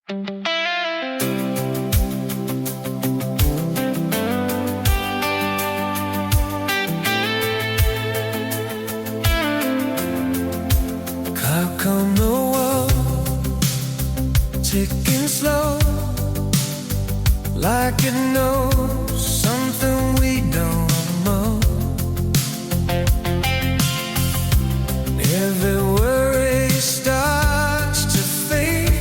Clock on the wall, ticking slow, like it knows something we don't know. Every worry starts to fade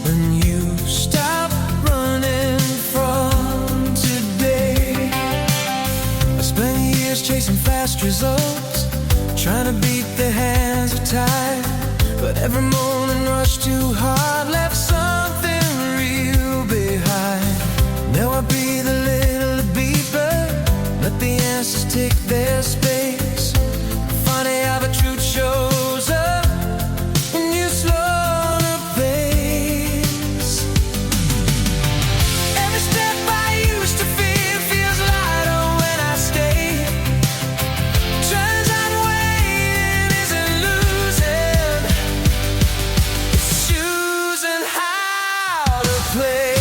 when you stop running from today. I spent years chasing fast results, trying to beat the hands of time, but every morning rushed too hard, left something real behind. Now I breathe a little deeper, let the answers take their space. Funny how the truth shows up when you slow the pace. Every step I used to fear feels lighter when I stay. Turns out waiting isn't losing, it's choosing how to play.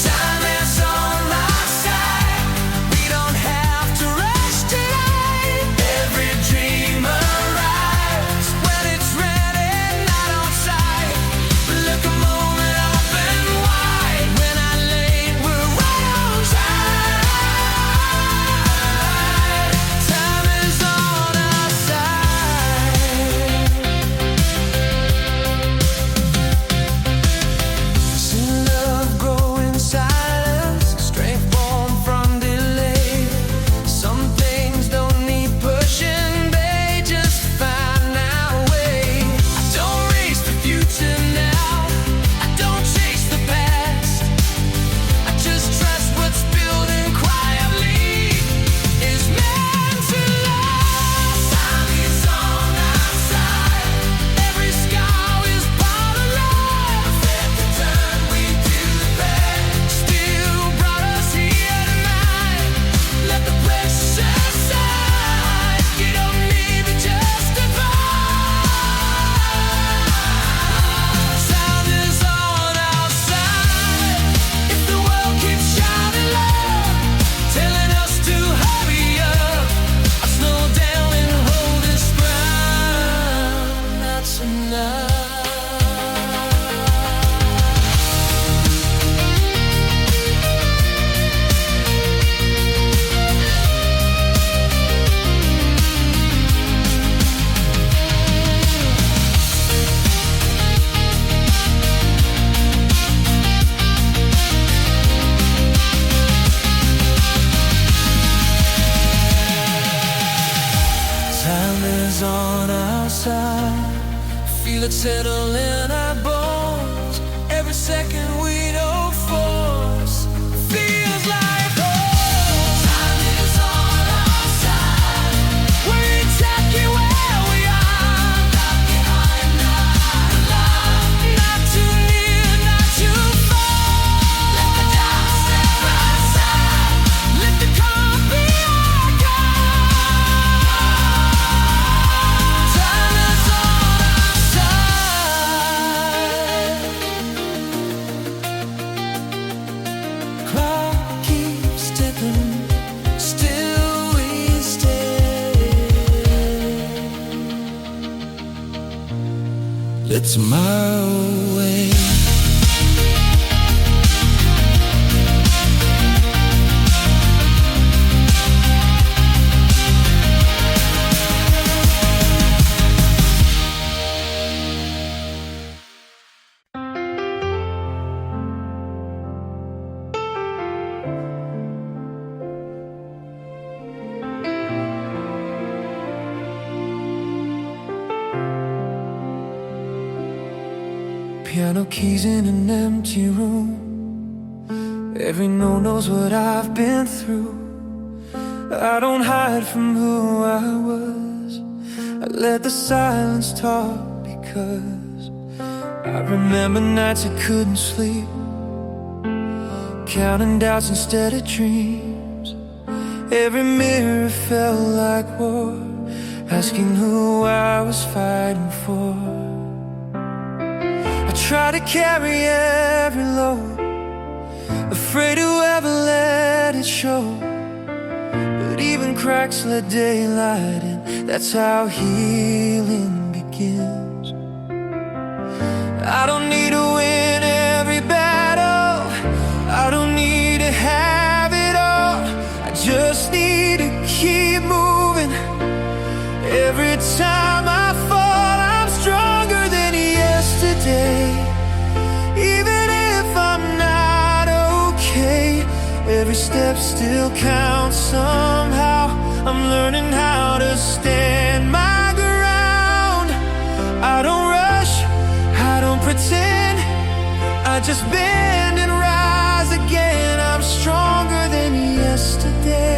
Time is on our side, we don't have to rush tonight. Every dream arrives when it's ready, not on sight. Look a moment up and wide, when I late, we're right on time. Time is on our side. See love grow in silence, strength born from delay. Some things don't need pushing, they just find our way. I don't race the future now, I don't chase the past. I just trust what's building quietly is meant to last. Time is on our side, every scar is part of life. Every turn we do the best still brought us here tonight. Let the pressure aside, you don't need to justify. Sound is on our side, if the world keeps shouting loud, telling us to hurry up, I slow down and hold this ground. That's enough. Time is on our side, feel it settle in our bones. Every second we don't force feels like home. Time is on our side, we're exactly where we are. Not behind, not alone, not too near, not too far. Let the dark step outside, let the calm be our guide. Time is on our side. Clock keeps ticking, still we stay. It's my way. Piano keys in an empty room, every note knows what I've been through. I don't hide from who I was, I let the silence talk, because I remember nights I couldn't sleep, counting doubts instead of dreams. Every mirror felt like war, asking who I was fighting for. I try to carry every load, afraid to ever let it show. But even cracks let daylight in, that's how healing begins. I don't need to win every battle, I don't need to have it all. I just need to keep moving. Every time I fall, I'm stronger than yesterday. Even if I'm not okay, every step still counts somehow. I'm learning how to stand my ground. I don't rush, I don't pretend, I just bend and rise again. I'm stronger than yesterday.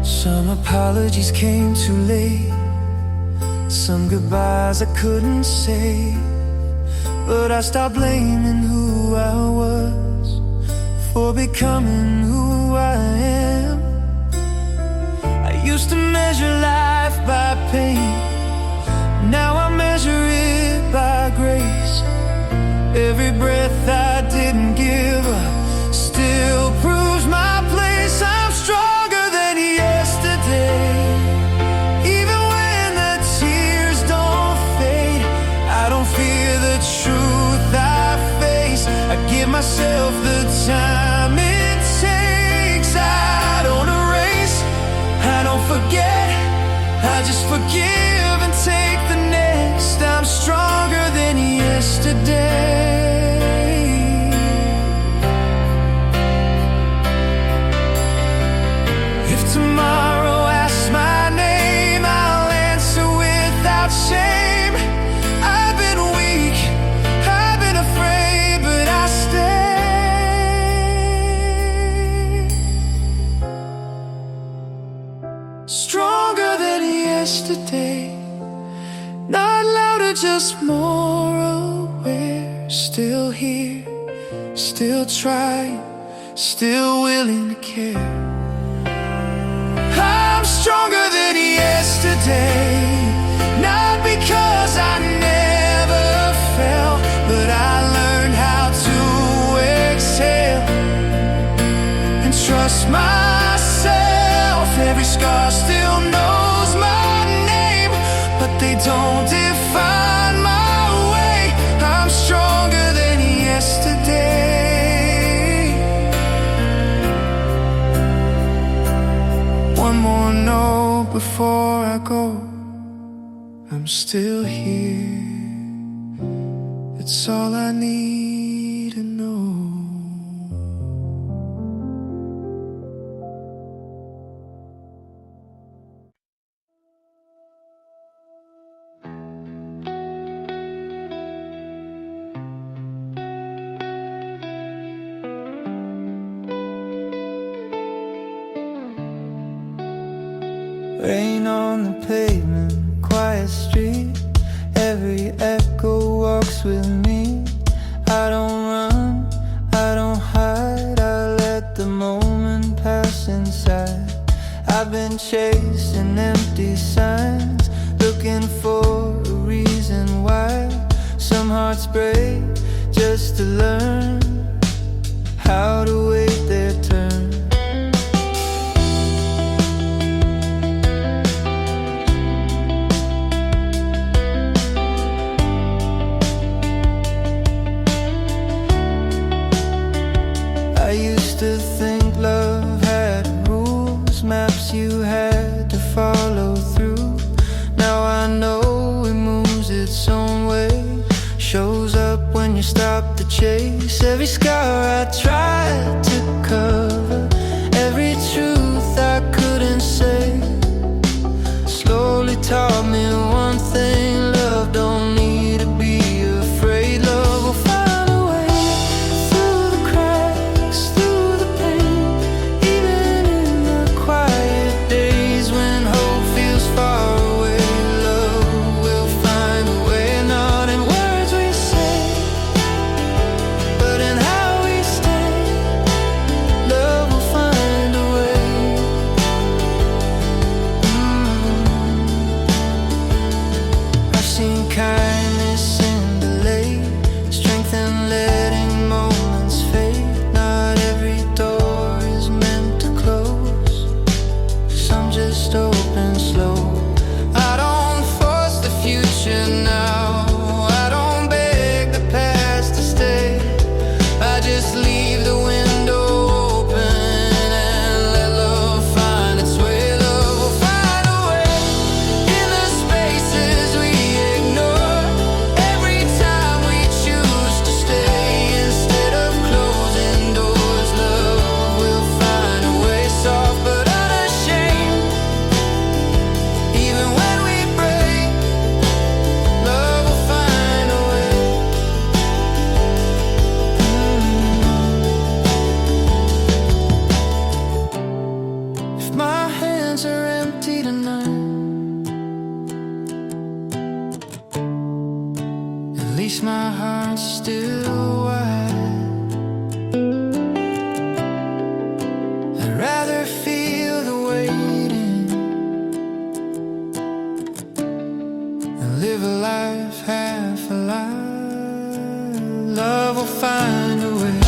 Some apologies came too late, some goodbyes I couldn't say. But I stopped blaming who I was for becoming who I am. I used to measure life by pain, now I measure it by grace. Every breath I didn't give up still proves my place. I'm stronger than yesterday. Even when the tears don't fade, I don't fear the truth I face. I give myself the time it takes. I don't erase, I don't forget, I just forgive and take the next. I'm stronger than yesterday. If tomorrow asks my name, I'll answer without shame. I've been weak, I've been afraid, but I stay. Stronger than yesterday. Not louder, just more aware. Still here, still trying, still willing to care. I'm stronger than yesterday. Not because I never fell, but I learned how to exhale and trust myself. Every scar still knows my name, but they don't define my way. I'm stronger than yesterday. One more note before I go, I'm still here. That's all I need to know. Rain on the pavement, quiet street. Every echo walks with me. I don't run, I don't hide, I let the moment pass inside. I've been chasing empty signs, looking for a reason why. Some hearts break just to learn how to wait their turn. I used to think love had rules, maps you had to follow through. Now I know it moves its own way, shows up when you stop the chase. Every scar I tried to cover, every truth I couldn't say, slowly taught me one thing: love don't need to be afraid. Love will find a way through the cracks, through the pain, even in the quiet days when hope feels far away. Love will find a way, not in words we say, but in how we stay. kindness in delay, strength in letting moments fade. Not every door is meant to close, some just open slow. I don't force the future now, I don't beg the past to stay. I just leave the window open and let love find its way. Love will find a way in the spaces we ignore. Every time we choose to stay instead of closing doors, love will find a way. Soft but unashamed, even when we break, love will find a way. If my hands are empty tonight, at least my heart's still wide. I'd rather feel the waiting and live a life half alive. Love will find a way,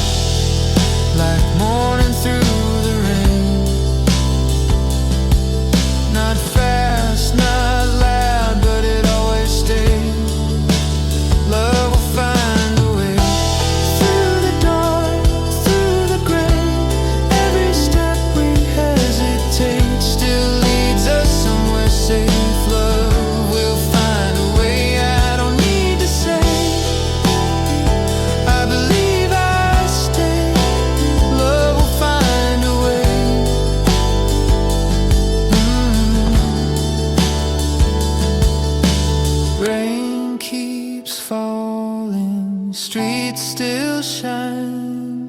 like morning through the rain. Not fast, not loud, but it always stays. Love will find a way through the dark, through the gray. Every step we hesitate still leads us somewhere safe. Love will find a way. I don't need to say I believe I stay. Love will find a way. Rain keeps falling, streets still shine.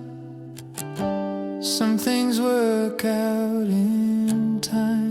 Some things work out in time.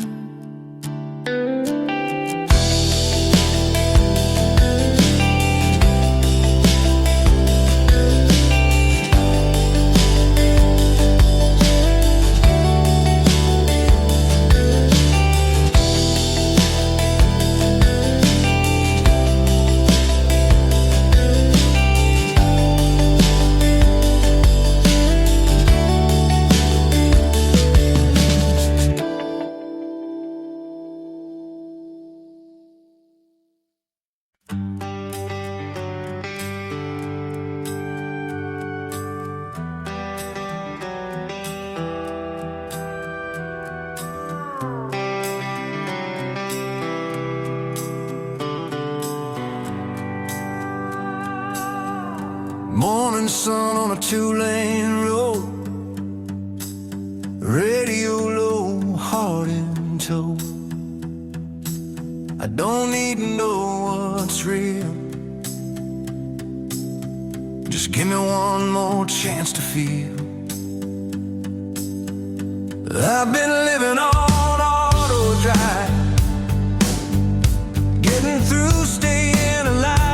Morning sun on a two-lane road, radio low, heart in tow. I don't need to know what's real, just give me one more chance to feel. I've been living on auto drive, getting through, staying alive.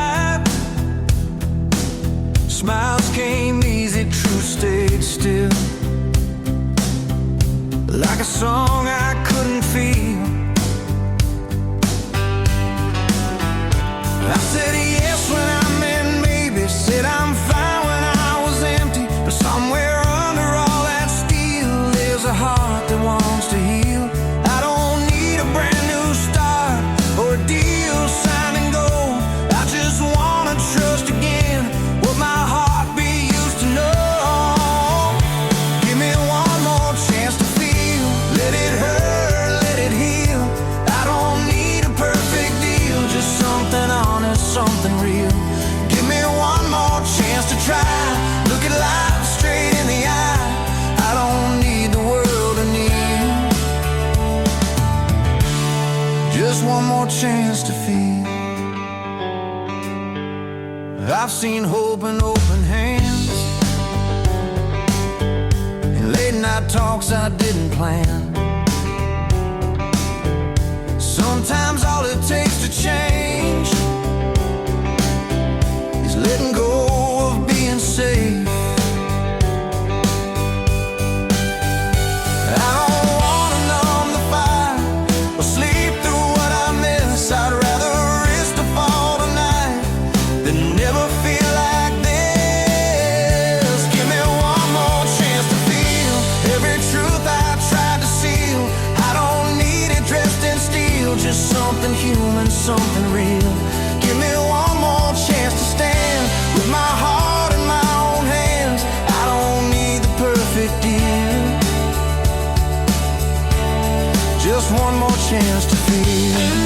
Smiles came easy, truth stayed still. Like a song I couldn't feel. I said yes when I meant maybe, said I'm fine when I was empty. But somewhere under all that steel, there's a heart that wants to heal. I don't need a brand new start or a deal signed in gold. I just wanna trust again what my heartbeat used to know. Give me one more chance to feel. Let it hurt, let it heal. I don't need a perfect deal, just something honest, something real. Give me one more chance to try. Look at life straight in the eye. I don't need the world to need, just one more chance to feel. I've seen hope in open hands, and late night talks I didn't plan. Sometimes all it takes to change is letting go of being safe. I don't wanna numb the fire or sleep through what I miss. I'd rather risk the fall tonight something real. Give me one more chance to stand with my heart in my own hands. I don't need the perfect deal, just one more chance to feel.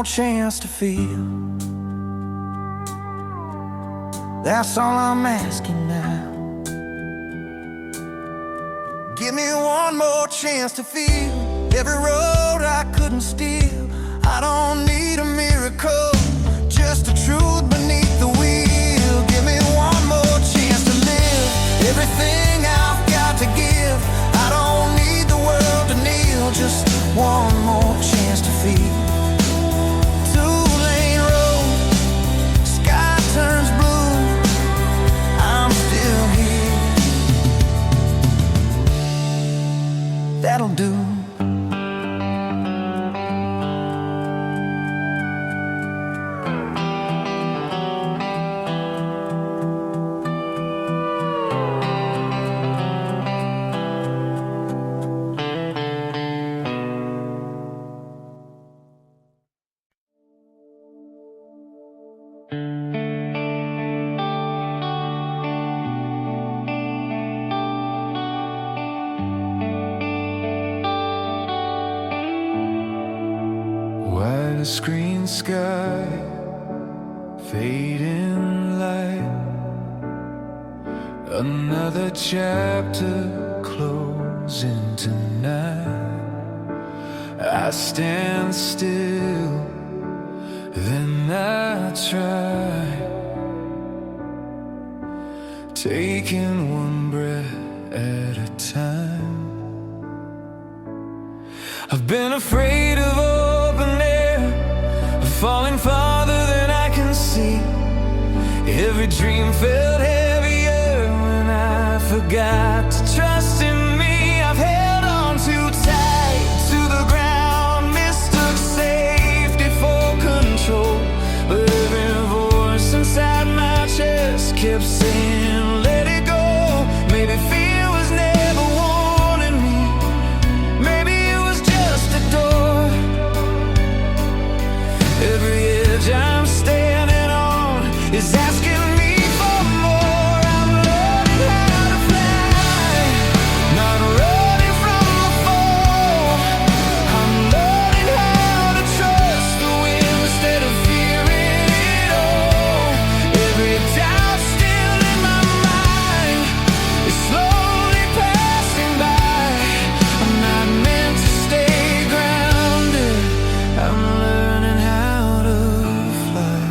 Chance to feel. That's all I'm asking now. Give me one more chance to feel every road I couldn't steal. I don't need a miracle, just the truth beneath the wheel. Give me one more chance to live everything I've got to give. I don't need the world to kneel, just one more chance to feel. Turns blue, I'm still here. That'll do. Screen sky, fading light, another chapter closing tonight. I stand still, then I try, taking one breath at a time. I've been afraid of open air, falling farther than I can see. Every dream felt heavier when I forgot to trust in me. I've held on too tight to the ground, mistook safety for control. But every voice inside my chest kept saying, let it go. Maybe fear was never warning me. Maybe it was just a door. Every edge I'm standing on is asking me for more. I'm learning how to fly, not running from the fall. I'm learning how to trust the wind instead of fearing it all. Every doubt still in my mind is slowly passing by. I'm not meant to stay grounded. I'm learning how to fly.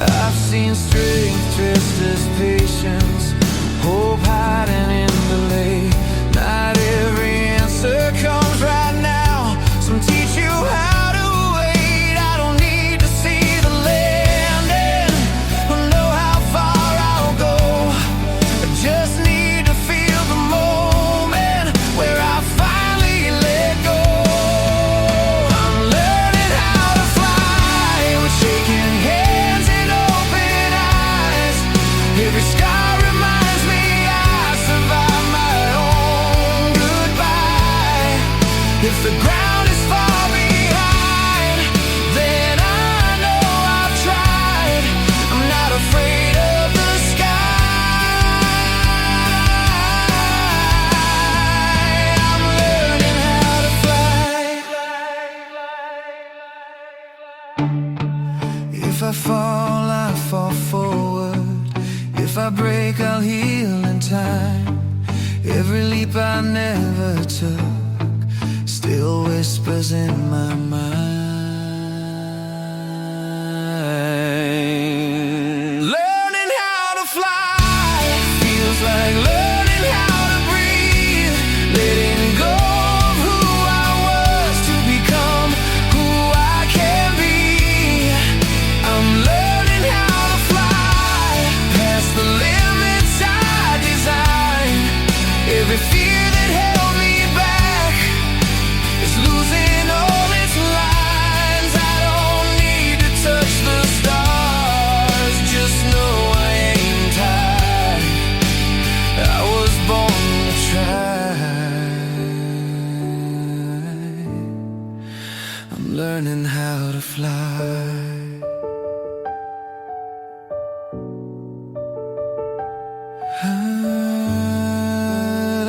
I've seen strength dressed as patience, hope hiding in delay. Not every answer comes right now. Some teach you how to wait. I don't need to see the land and know how far I'll go. I just need to feel the moment where I finally let go. I'm learning how to fly with shaking hands and open eyes. Every scar reminds me I survived my own goodbye. If the ground is far behind, then I know I've tried. I'm not afraid of the sky. I'm learning how to fly. If I fall, I fall forward. If I break, I'll heal in time. Every leap I never took still whispers in my mind. Learning how to fly feels like learning how to breathe. Letting go of who I was to become learning how to fly.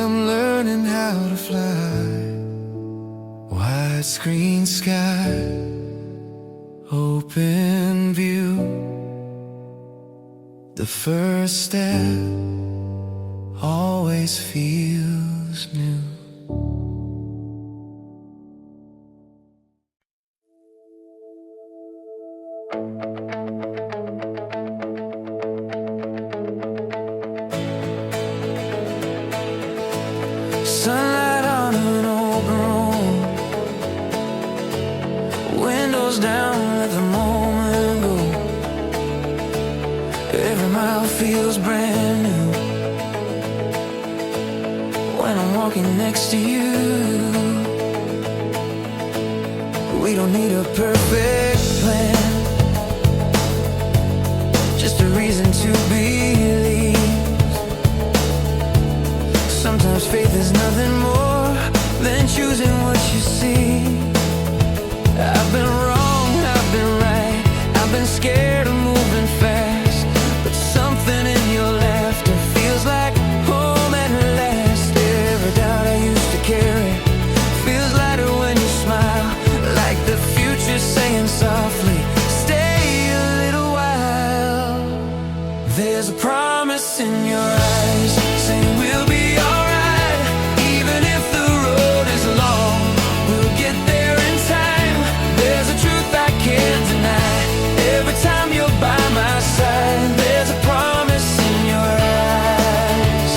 I'm learning how to fly. Widescreen sky, open view. The first step always feels new. Sunlight on an open room, windows down, let the moment go. Every mile feels brand new when I'm walking next to you. We don't need a perfect plan, just a reason to believe. Sometimes faith is nothing more than choosing what you see. I've been wrong, I've been right, I've been scared of moving fast, but something in your laughter feels like home at last. Every doubt I used to carry feels lighter when you smile, like the future saying softly, stay a little while. There's a promise in your eyes saying we'll be alright, even if the road is long, we'll get there in time. There's a truth I can't deny, every time you're by my side. There's a promise in your eyes.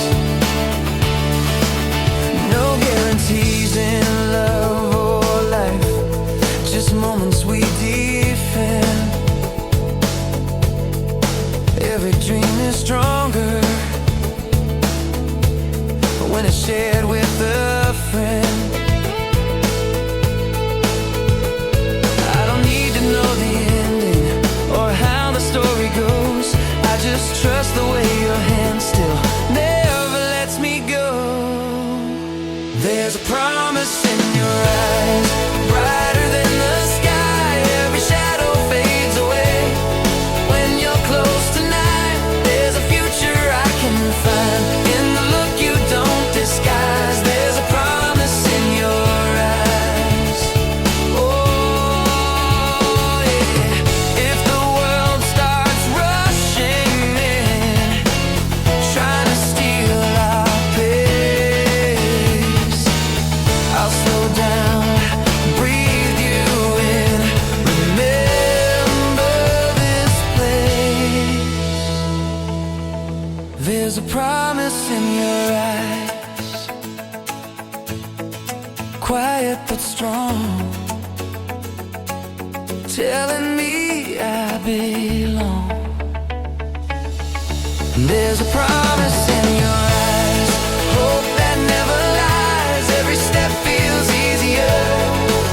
No guarantees in love or life, just moments we defend. Every dream is stronger when it's shared with a friend. I don't need to know the ending or how the story goes, I just trust the way your hand still never lets me go. There's a promise in your eyes, brighter than the sky. Every shadow fades away when you're close tonight. There's a future I can find in the look you don't disguise. There's a promise in your eyes. Oh yeah. If the world starts rushing in, trying to steal our pace, I'll slow down, breathe you in. Remember this place. There's a promise in your eyes, quiet but strong, telling me I belong. There's a promise in your eyes, hope that never lies. Every step feels easier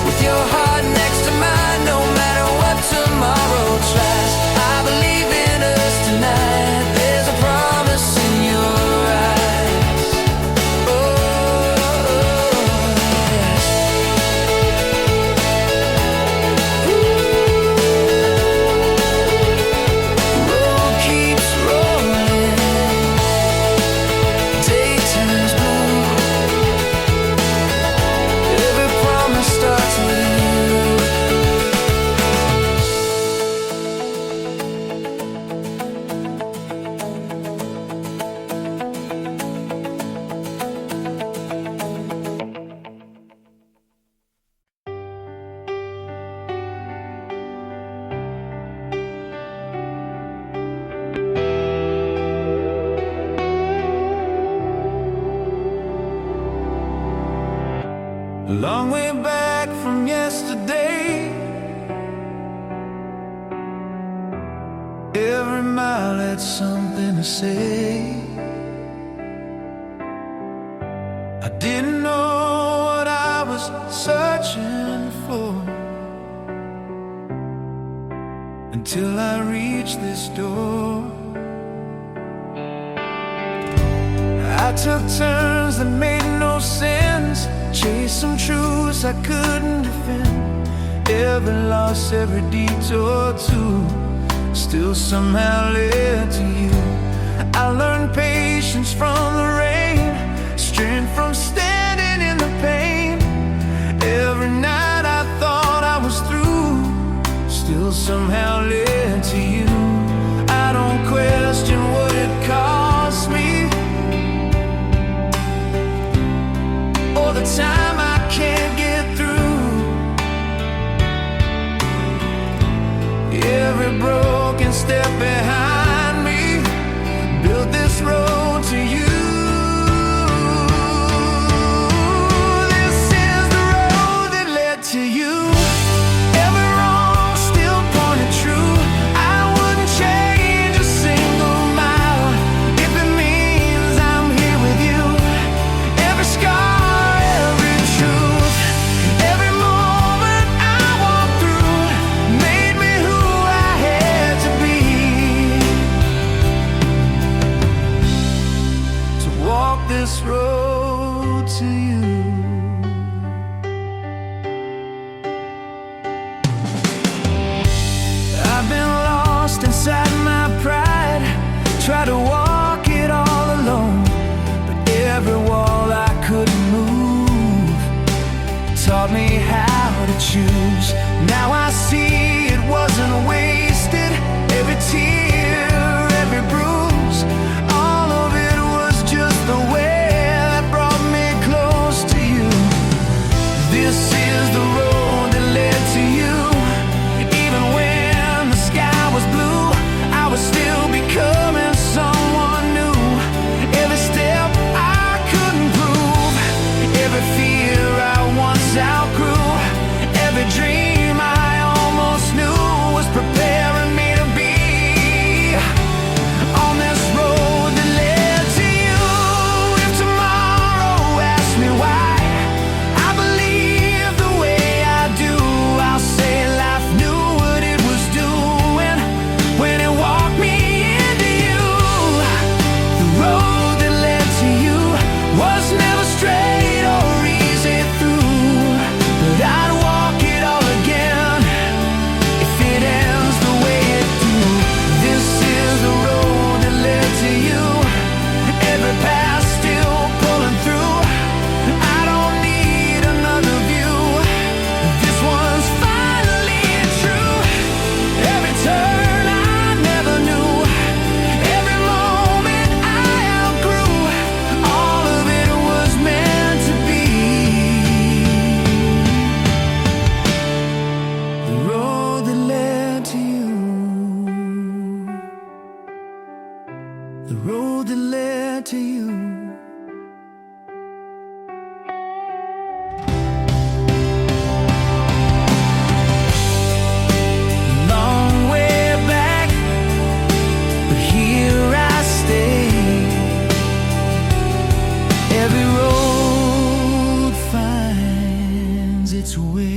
with your heart next to mine. No matter what tomorrow tries, I believe in us tonight. There's a promise in your eyes. Oh yes. Road keeps rolling, day turns blue. Every promise starts with you. A long way back from yesterday, every mile had something to say. I didn't know what I was searching for until I reached this door. I took turns that made no sense, chased some truths I couldn't defend. every loss, every detour too, still somehow led to you. I learned patience from the rain, strength from standing in the pain. Every night I thought I was through, still somehow led to you. I don't question what it cost me, or the time I can't get through. Every broken step behind me built this road to you. This is the road that led to you. Every wrong still pointed true. I wouldn't change a single mile if it means I'm here with you. Every scar, every truth, every moment I walked through made me who I had to be, to walk this road to you. I've been lost inside my pride, tried to walk it all alone, but every wall I couldn't move taught me how to choose. Now I see it wasn't wasted. Every tear, every bruise, all of it was just the way that brought me close to you. This is the road that led to you. Even when the sky was blue, I was still becoming someone new. Every step I couldn't prove, every fear I once outgrew, every dream I almost knew was preparing me to be on this road that led to you. If tomorrow asks me why I believe the way I do, I'll say life knew what it was doing when it walked me into you. The road that led to you was never straight or easy through, but I'd walk it all again if it ends the way it do. This is the road that led to you. Every path still pulling through. I don't need another view. This one's finally true. Every turn I never knew, every moment I outgrew, all of it was meant to be. The road that led to you. The road that led to you. Long way back, but here I stay. Every road finds its way.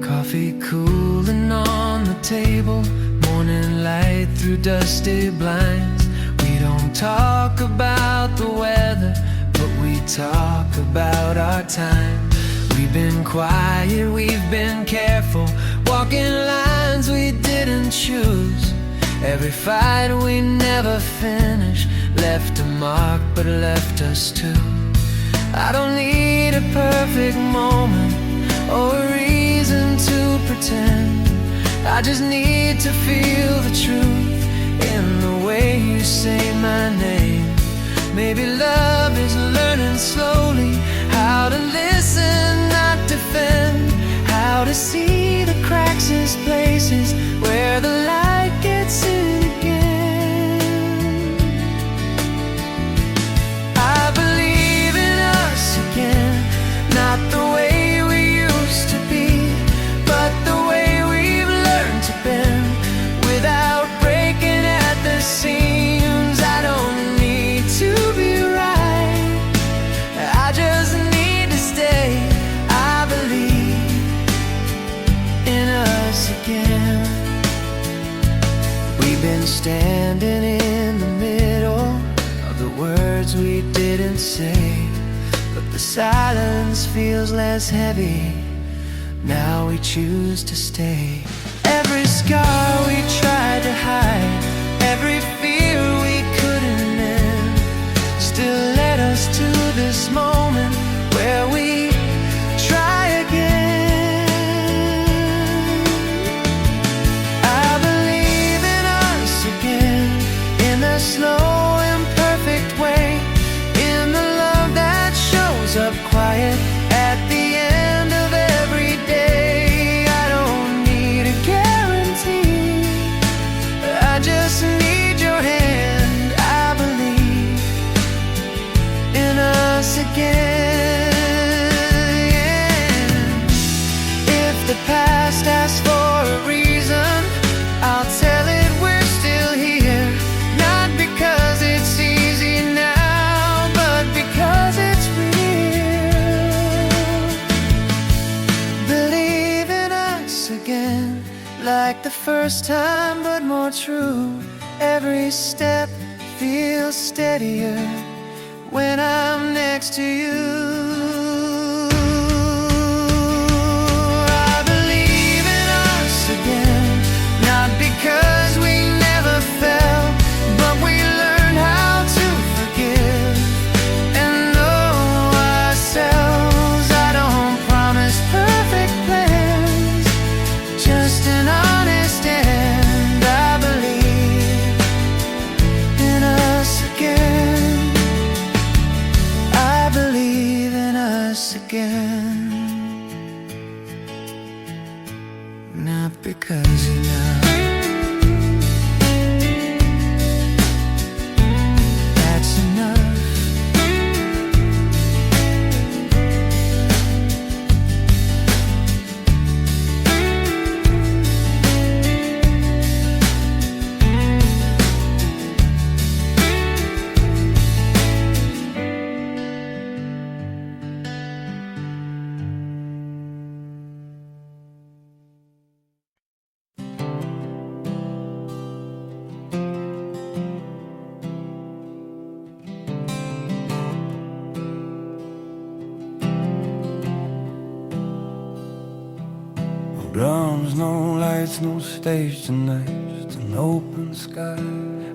Coffee cooling on the table, morning light through dusty blinds. We don't talk about the weather, but we talk about our time. We've been quiet, we've been careful, walking lines we didn't choose. Every fight we never finished left a mark, but left us too. I don't need a perfect moment or a reason to pretend just need to feel the truth in the way you say my name. Maybe love is learning slowly how to listen, not defend, how to see the cracks in places where the light gets in again. I believe in us again, not the way we used to be, but the way we've learned to bend without breaking at the seams. I don't need to be right, I just need to stay. I believe in us again. We've been standing in the middle of the words we didn't say, but the silence feels less heavy now we choose to stay. Every scar we tried to hide, every fear we couldn't end, still led us to this moment where we try again. I believe in us again, in the slow imperfect way, in the love that shows up quiet at the end of every day. I don't need a guarantee, I just need your hand. I believe in us again. If the past asks for a reason, I'll tell it we're still here, not because it's easy now, but because it's real. Believe in us again, like the first time, but more true. Every step feels steadier when I'm next to you. I believe in us again, not because we never fell, but we learned how to forgive and know ourselves. I don't promise perfect plans, just an honest end. I believe in us again, I believe in us again, not because you know that's enough. Drums, no lights, no stage tonight, just an open sky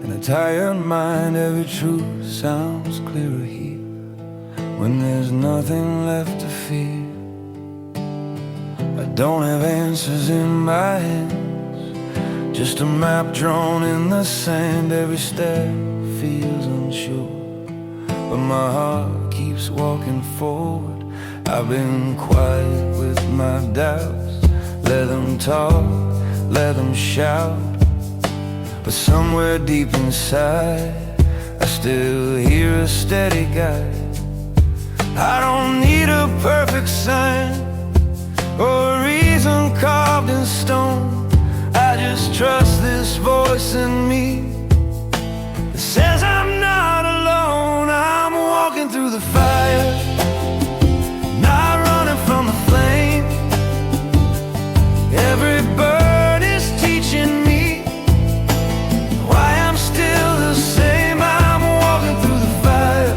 and a tired mind. Every truth sounds clearer here when there's nothing left to fear. I don't have answers in my hands, just a map drawn in the sand. Every step feels unsure, but my heart keeps walking forward. I've been quiet with my doubts, let them talk, let them shout, but somewhere deep inside I still hear a steady guide. I don't need a perfect sign or a reason carved in stone. I just trust this voice in me that says I'm not alone. I'm walking through the fire, not running from the flame. Every bird is teaching me why I'm still the same. I'm walking through the fire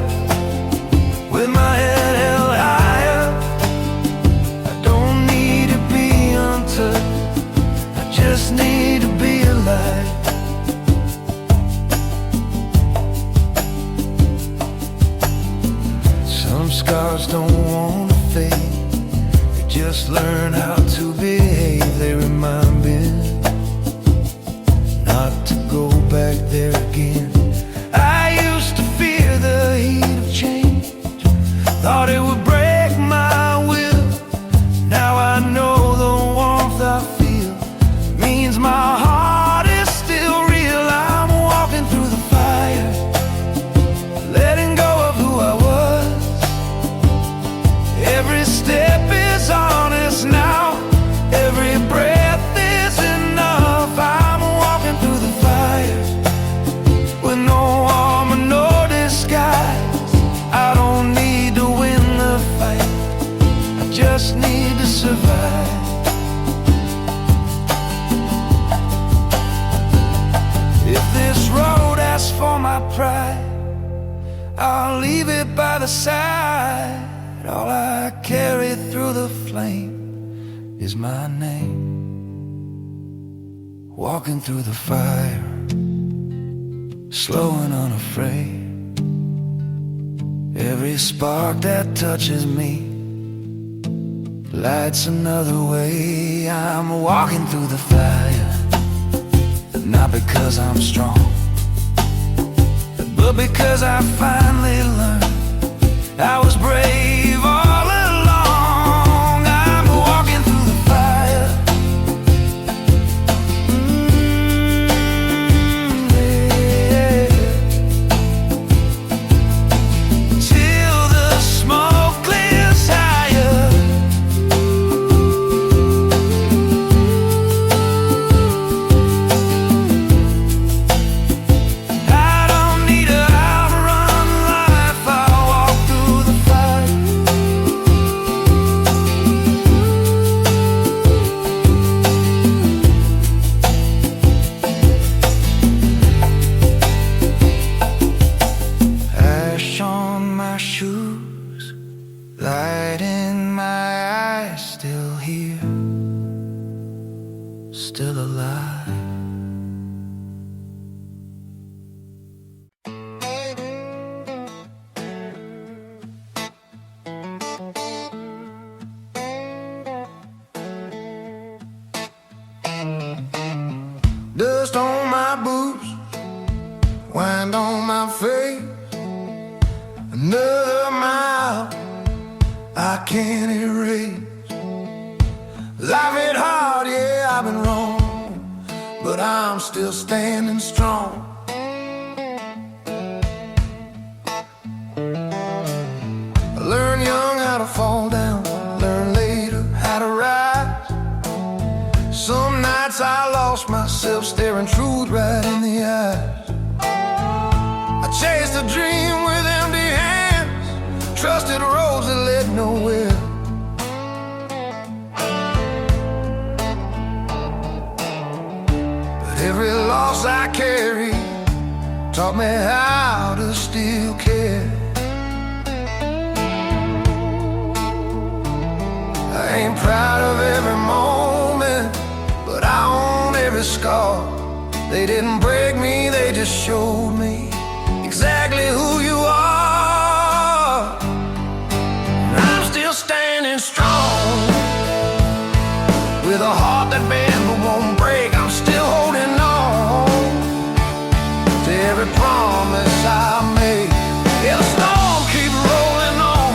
with my head held higher. I don't need to be untouched, I just need to be alive. Some scars don't want to fade, they just learn how to behave. They remind me I'll leave it by the side. All I carry through the flame is my name. Walking through the fire, slow and unafraid. Every spark that touches me lights another way. I'm walking through the fire, not because I'm strong, but because I finally learned I was brave all along. I'm walking through the fire, yeah. Till the smoke clears higher. Light in my eyes, still here, still alive. Dust on my boots, wind on my face. Another mile I can't erase. Life hit hard, yeah, I've been wrong, but I'm still standing strong. I learned young how to fall down, learned later how to rise. Some nights I lost myself staring truth right in the eyes. I chased a dream with empty hands, trusted roads that led nowhere. But every loss I carry taught me how to still care. I ain't proud of every moment, but I own every scar. They didn't break me, they just showed me exactly who you are. I'm still standing strong, with a heart that bends but won't break. I'm still holding on to every promise I made. Yeah, the storm keeps rolling on,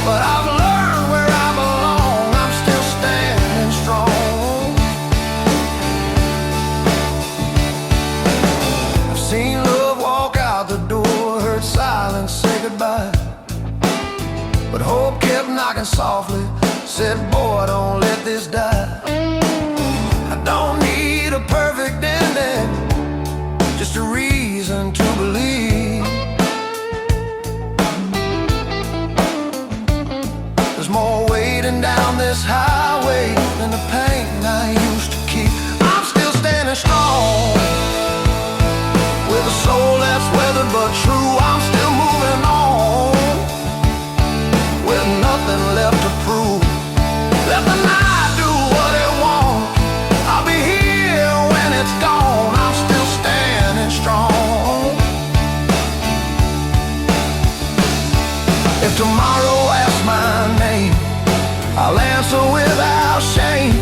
but I've learned where I belong. I'm still standing strong. I've seen love walk out the door, heard silence say goodbye, but hope kept knocking softly, said, boy, don't let this die. I don't need a perfect ending, just a reason to believe. There's more waiting down this highway than the pain I used to keep. I'm still standing strong, with a soul that's weathered but true. I'm still moving on, with nothing left to prove. Let the night do what it wants, I'll be here when it's gone. I'm still standing strong. If tomorrow asks my name, I'll answer without shame.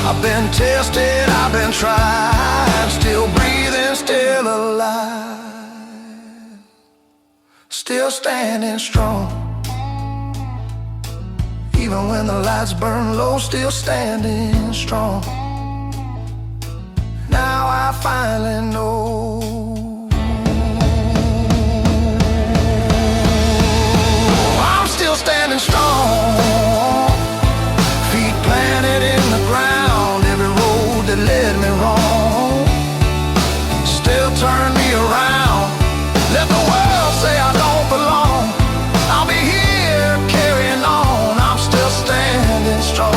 I've been tested, I've been tried, still breathing, still alive, still standing strong. Even when the lights burn low, still standing strong. Now I finally know I'm still standing strong. Feet planted in the ground, every road that led me wrong still turned me around. Let the world say I don't belong, I'll be here carrying on. I'm still standing strong.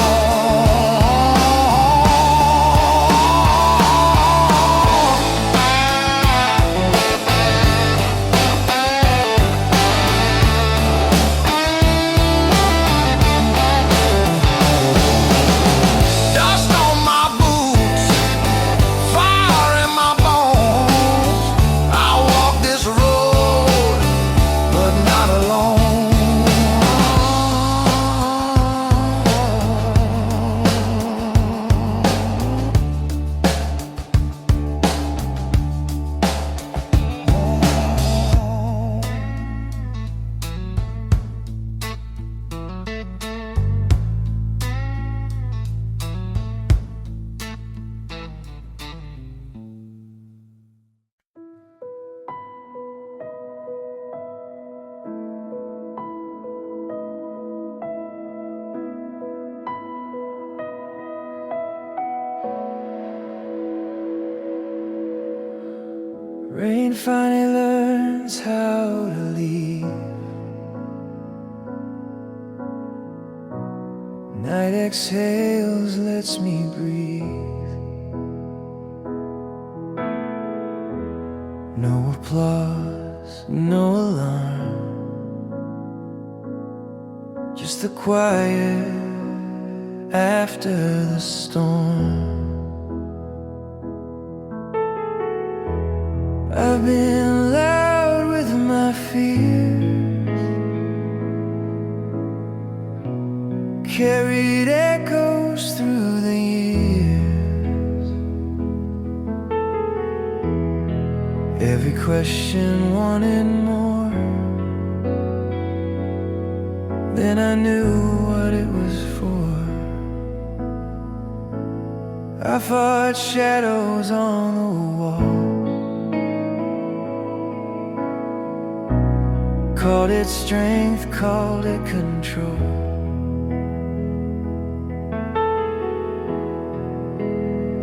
Rain finally learns how to leave. Night exhales, lets me breathe. No applause, no alarm, just the quiet after the storm. I've been loud with my fears, carried echoes through the years. Every question wanted more than I knew what it was for. I fought shadows on the wall, called it strength, called it control.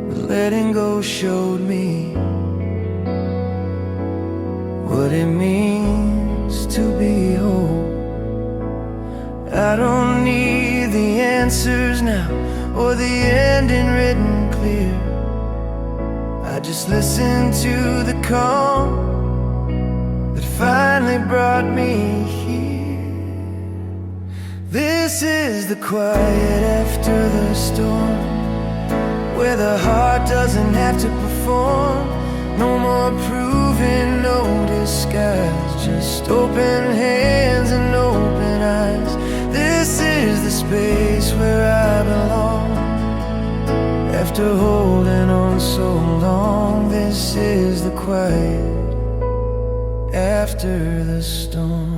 But letting go showed me what it means to be whole. I don't need the answers now, or the ending written clear. I just listen to the calm that finally brought me here. This is the quiet after the storm, where the heart doesn't have to perform. No more proving, no disguise, just open hands and open eyes. This is the space where I belong. After holding on so long, this is the quiet after the storm.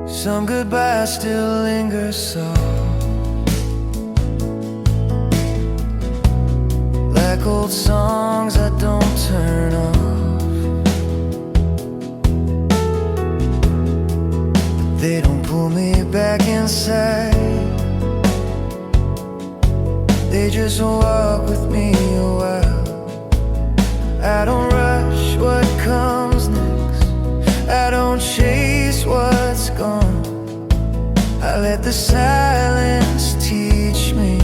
Some goodbyes still linger soft, like old songs I don't turn off. They don't pull me back inside, they just walk with me a while. I don't rush what comes next, I don't chase what's gone. I let the silence teach me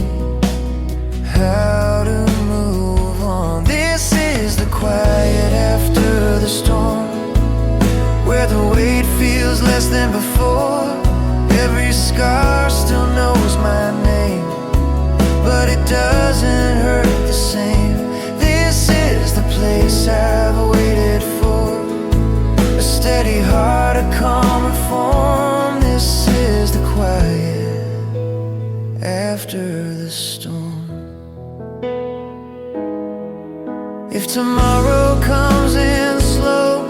how to move on. This is the quiet after the storm, where the weight feels less than before. Every scar still knows my name, but it doesn't hurt the same. This is the place I've waited for, a steady heart, a calm reform. This is the quiet after the storm. If tomorrow comes in slow,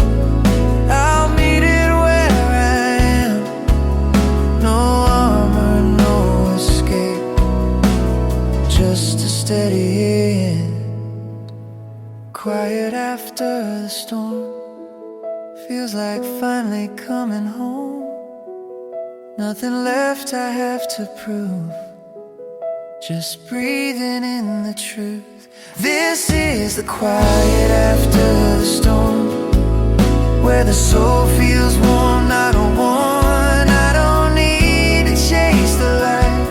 I'll meet it where I am. No armor, no escape, just a steady hand. Quiet after the storm, feels like finally coming home. Nothing left I have to prove, just breathing in the truth. This is the quiet after the storm, where the soul feels warm, not a one. I don't need to chase the light,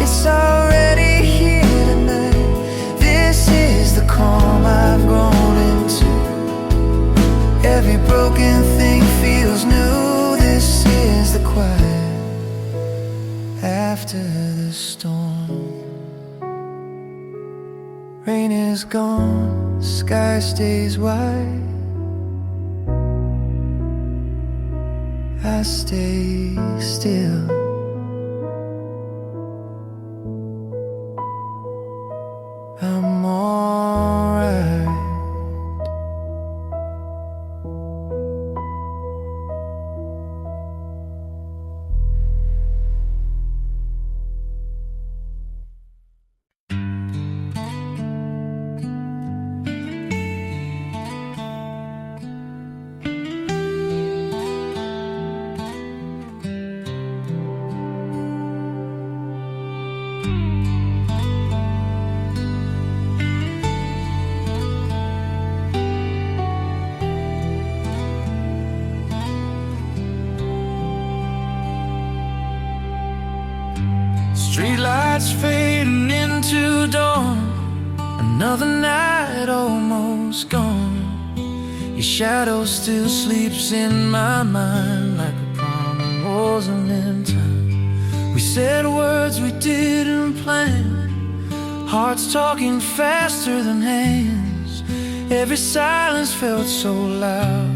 it's already here tonight. This is the calm I've grown into, every broken thing feels new. This is the quiet after the storm. Rain is gone, sky stays wide, I stay still. I'm alright. lights fading into dawn. Another night almost gone. Your shadow still sleeps in my mind like a prom wasn't in time. We said words we didn't plan, hearts talking faster than hands. Every silence felt so loud,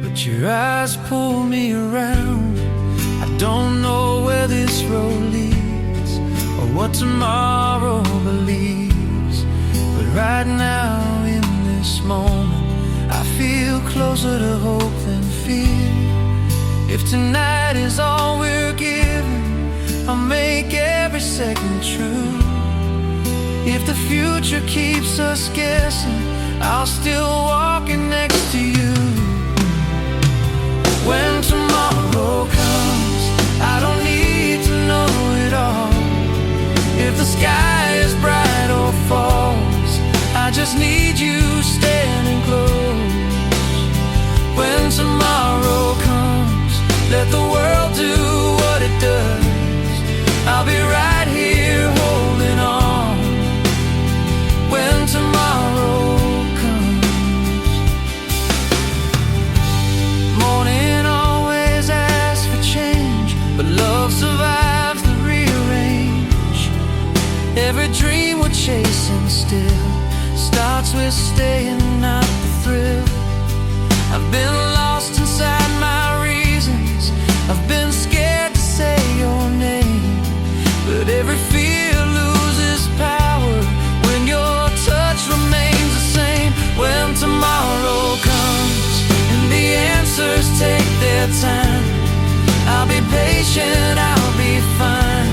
but your eyes pulled me around. I don't know where this road leads or what tomorrow believes, but right now in this moment I feel closer to hope than fear. If tonight is all we're given, I'll make every second true. If the future keeps us guessing, I'll still walk in next to you. When tomorrow comes, I don't need to know it all. If the sky is bright or falls, I just need you standing close. When tomorrow comes, let the world do what it does. I'll be right here holding on. When tomorrow comes, morning always asks for change, but love survives the rearrange. Every dream we're chasing still starts with staying, not the thrill. I've been lost inside my reasons, I've been scared to say your name, but every fear loses power when your touch remains the same. When tomorrow comes and the answers take their time, I'll be patient, I'll be fine,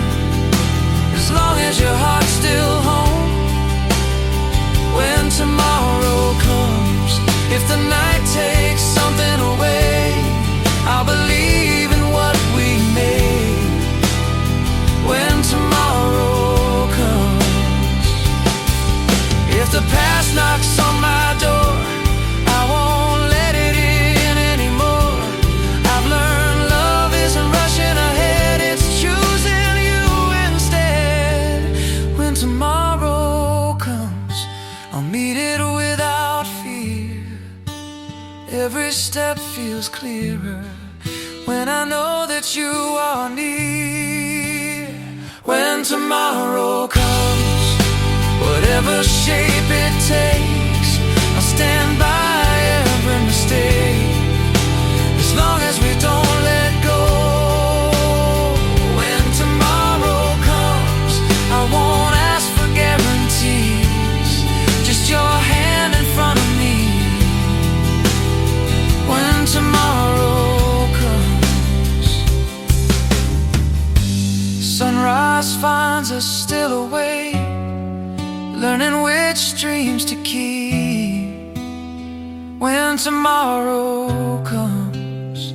as long as your heart's still home. When tomorrow comes, if the night takes something away, I'll believe in what we made. When tomorrow comes, if the past knocks on my door, I won't let it in anymore. I've learned love isn't rushing ahead, it's choosing you instead. When tomorrow comes, I'll meet it without fear. Every step feels clearer when I know that you are near. When tomorrow comes, whatever shape it takes, I'll stand by every mistake, as long as we don't let go. When tomorrow comes, I won't ask for guarantees, just your hand in front of me. When tomorrow comes, sunrise finds us still awake, learning which dreams to keep. When tomorrow comes,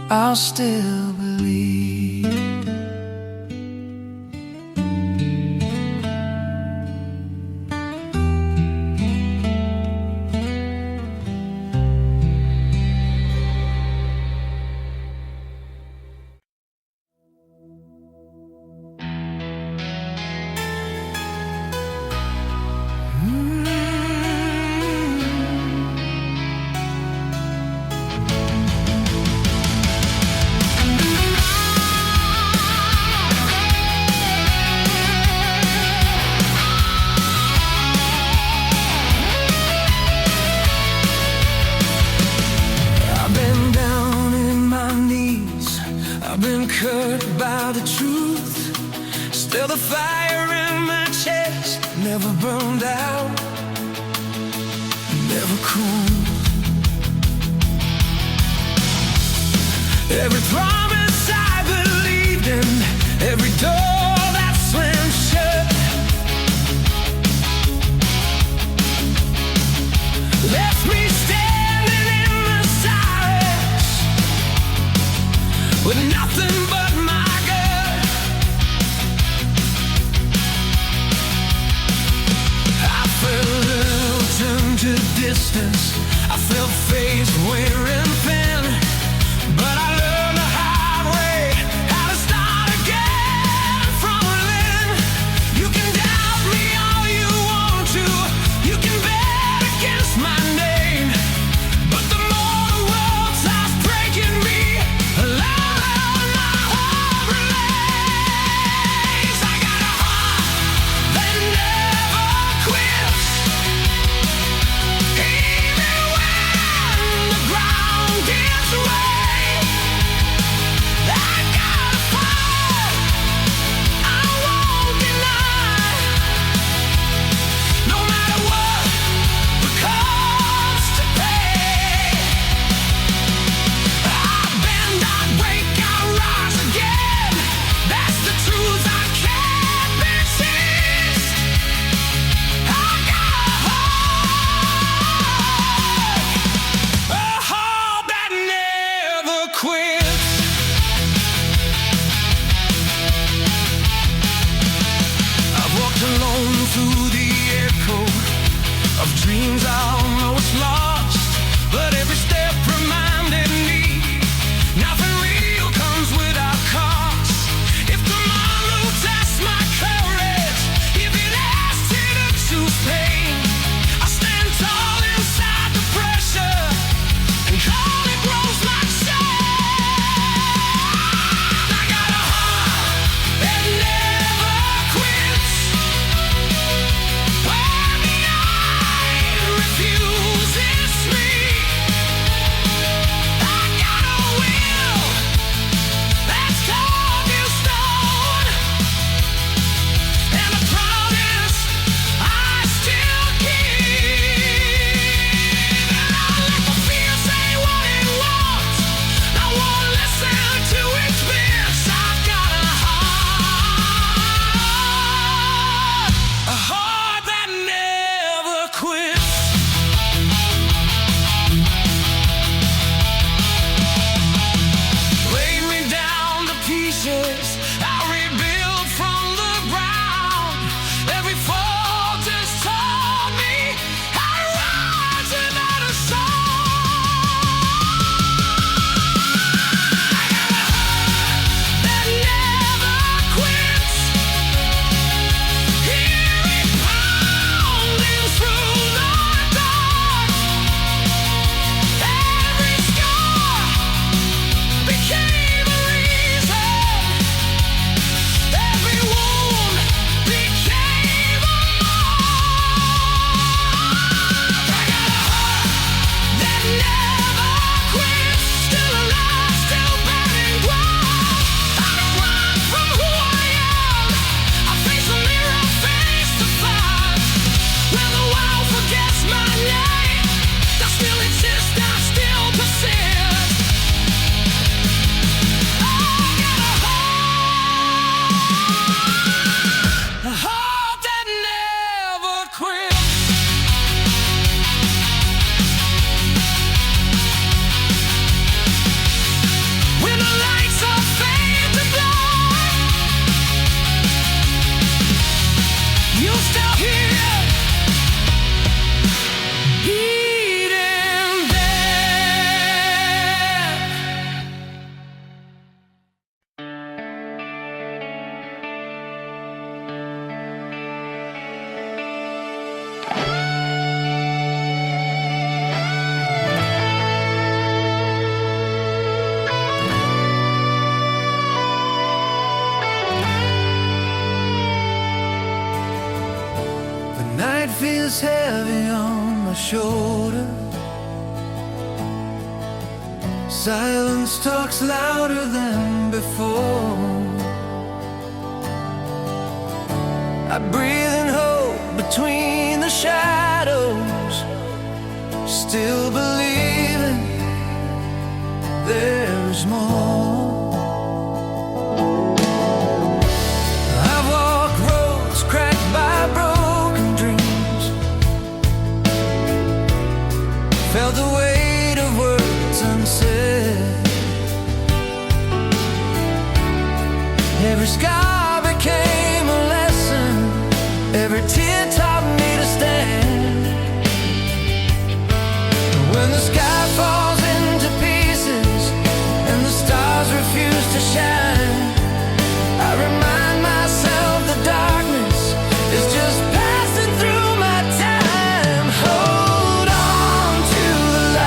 I'll still believe. Cut by the truth, still the fire in my chest never burned out, never cooled. Every promise I believed in, every door that slammed shut, left me standing in the silence with nothing but my gut. I felt love turn to distance, I felt face wearing thin, but I learned the hard way how to start again from within. through the echo of dreams almost lost, but every step reminded me nothing real comes without cost. If tomorrow tests my courage, if it asks to choose pain, I stand tall inside the pressure and call it grows like shame. I got a heart that never quits, where the eye refuses me. I got a will that's carved in stone, and a promise I still keep. And I let the fear say what it wants, I won't listen to its bitch. I've got a heart that never quits. Laid me down to pieces, I rebuild from the ground. Every fall just taught me how to rise without a song. I got a heart that never quits. Hear it pounding through the dark. Every scar became a reason. Every wound became a mark. I got a heart that never quits. Still alive, still bearing ground. I don't run from who I am. I face the mirror face to face. When the world forgets my name, I still exist, I still persist. I got a heart that never quits. When the lights all fade to black, you'll still hear beating back. The night feels heavy on my shoulder. Silence talks louder than before. I breathe in hope between the shadows, still believing there's more. I've walked roads cracked by broken dreams, felt the weight of words unsaid. Every scar became a lesson, every tear taught me to stand. When the sky falls into pieces and the stars refuse to shine, I remind myself the darkness is just passing through my time. Hold on to the light.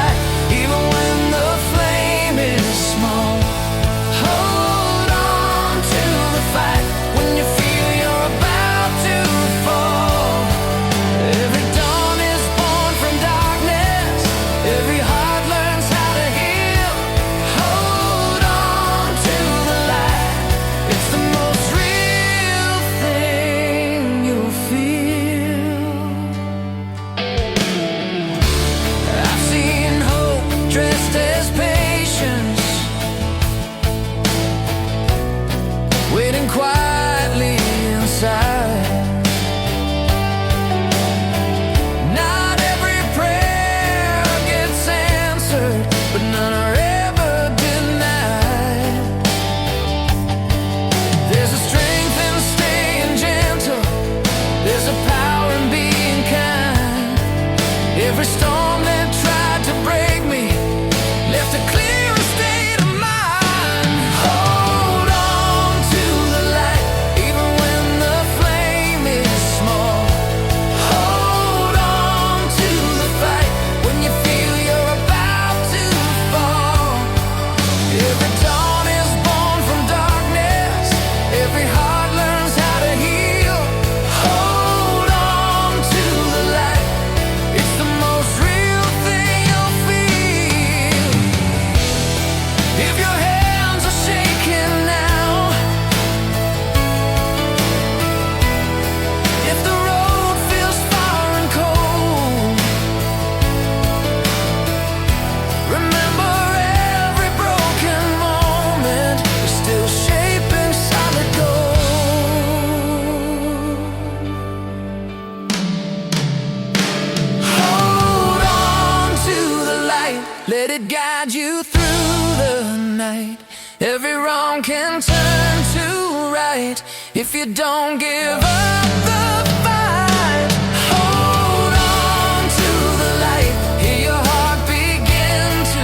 guide you through the night. Every wrong can turn to right if you don't give up the fight. Hold on to the light, hear your heart begin to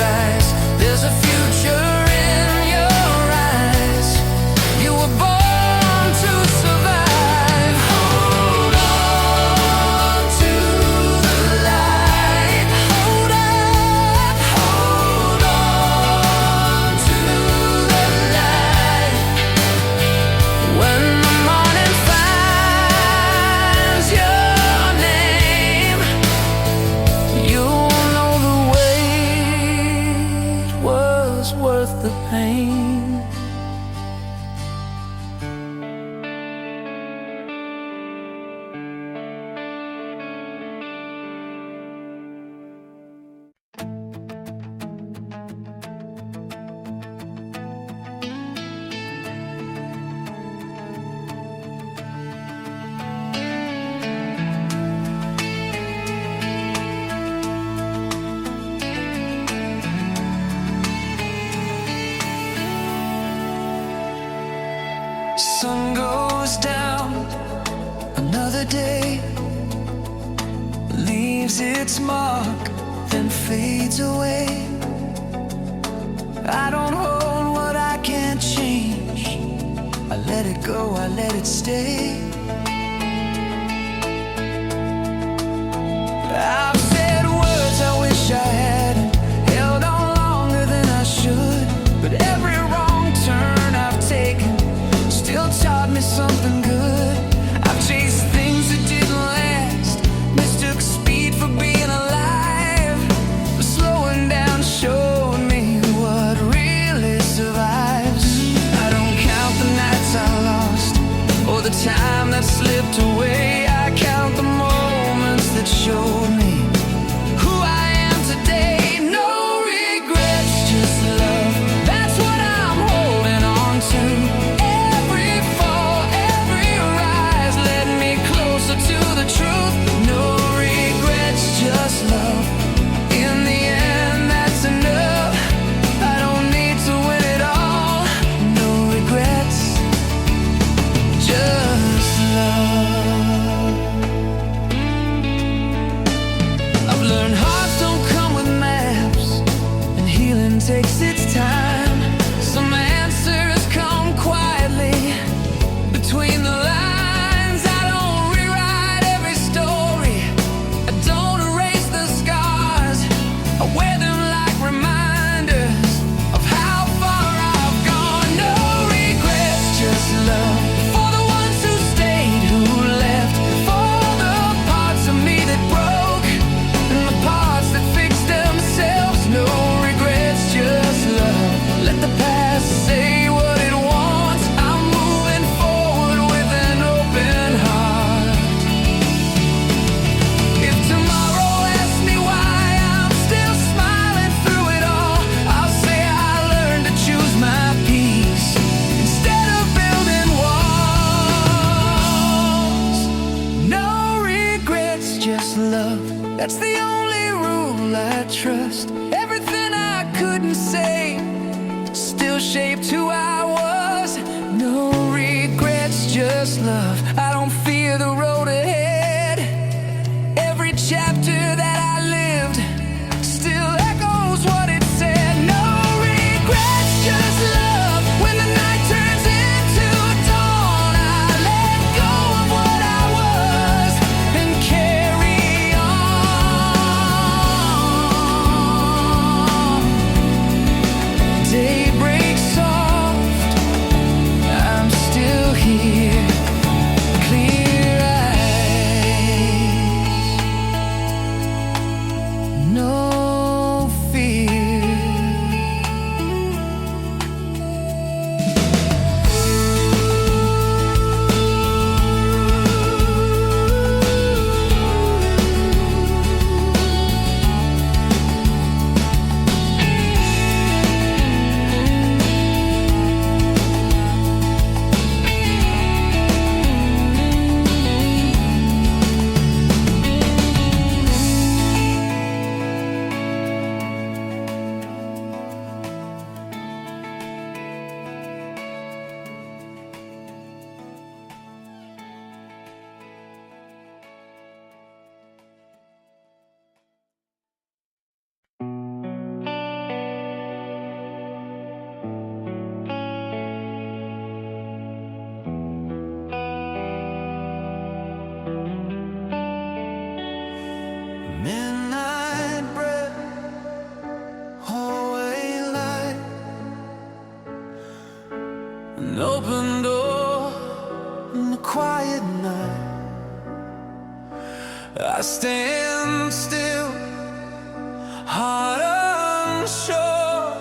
rise. There's a future in your eyes. You were born to survive. Hold on to the light. Hold on to the light. When the morning finds your name, you'll know the wait was worth the pain. Sun goes down, another day leaves its mark, then fades away. I don't hold what I can't change. I let it go, I let it stay. I've said words I wish I hadn't, held on longer than I should, but every wrong turn I've taken still taught me something good. I've chased things that didn't last, mistook speed for being alive, but slowing down showed me what really survives. I don't count the nights I lost or the time that slipped away. I count the moments that showed me who I am today. No regrets, just love. That's what I'm holding on to. Every fall, every rise led me closer to the truth. No regrets, just love. In the end, that's enough. I don't need to win it all. No regrets, just love. quiet night, I stand still, heart unsure,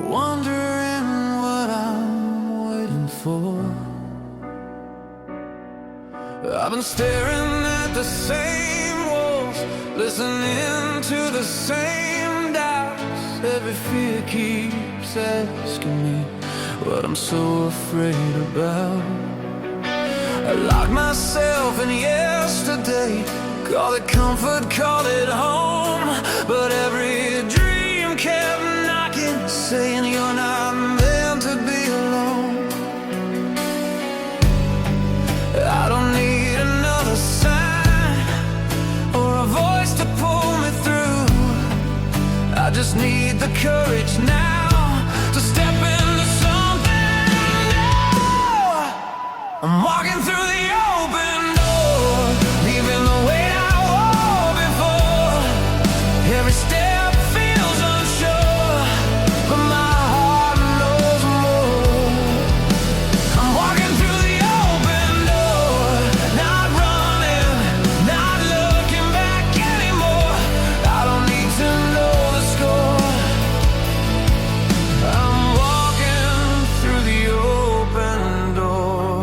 wondering what I'm waiting for. I've been staring at the same walls, listening to the same doubts. Every fear keeps asking me what I'm so afraid about. I locked myself in yesterday, call it comfort, call it home, but every dream kept knocking, saying you're not meant to be alone. I don't need another sign or a voice to pull me through. I just need the courage now to step into something new. I'm walking through the open door, leaving the weight I wore before. Every step feels unsure, but my heart knows more. I'm walking through the open door, not running, not looking back anymore. I don't need to know the score. I'm walking through the open door.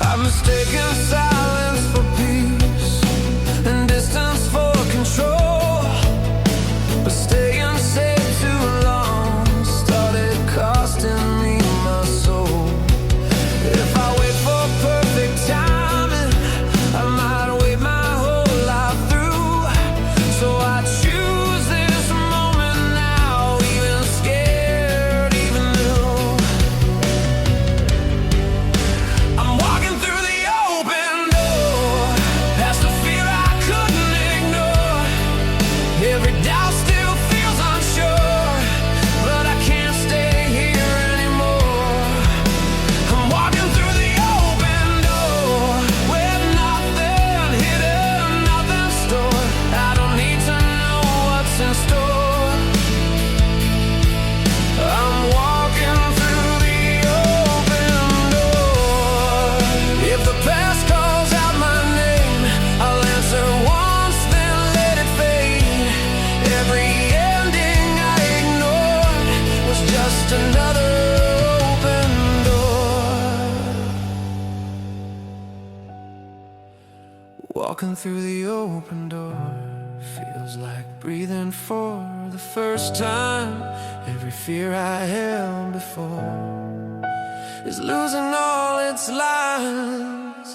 I've mistaken silence for peace and distance for control, but staying safe too long started costing me my soul. If I wait for perfect timing, I might wait my whole life through. So I choose this moment now, even scared, even new. I'm walking through the open door, past the fear I couldn't ignore. Every doubt still feels unsure, but I can't stay here anymore. I'm walking through the open door, with nothing hidden, nothing stored. I don't need to know what's in store. I'm walking through the open door. If the past calls out my name, I'll answer once, then let it fade. Every ending I ignored was just another open door. Walking through the open door feels like breathing for the first time. Every fear I held before is losing all its lines.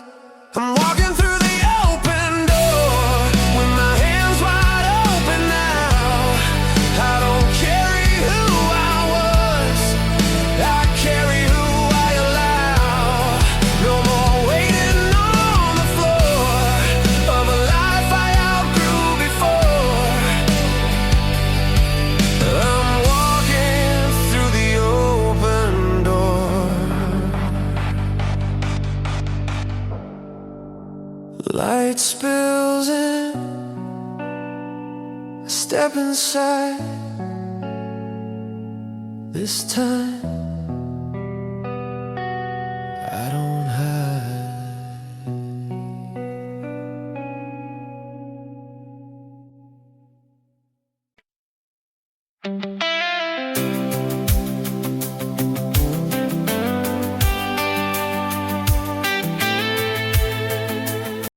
I'm walking through the open door with my hands wide open now. I don't carry who I was, I carry who I allow. No more waiting on the floor of a life I outgrew before. I'm walking through the open door. Light spills in, I step inside. This time I don't hide.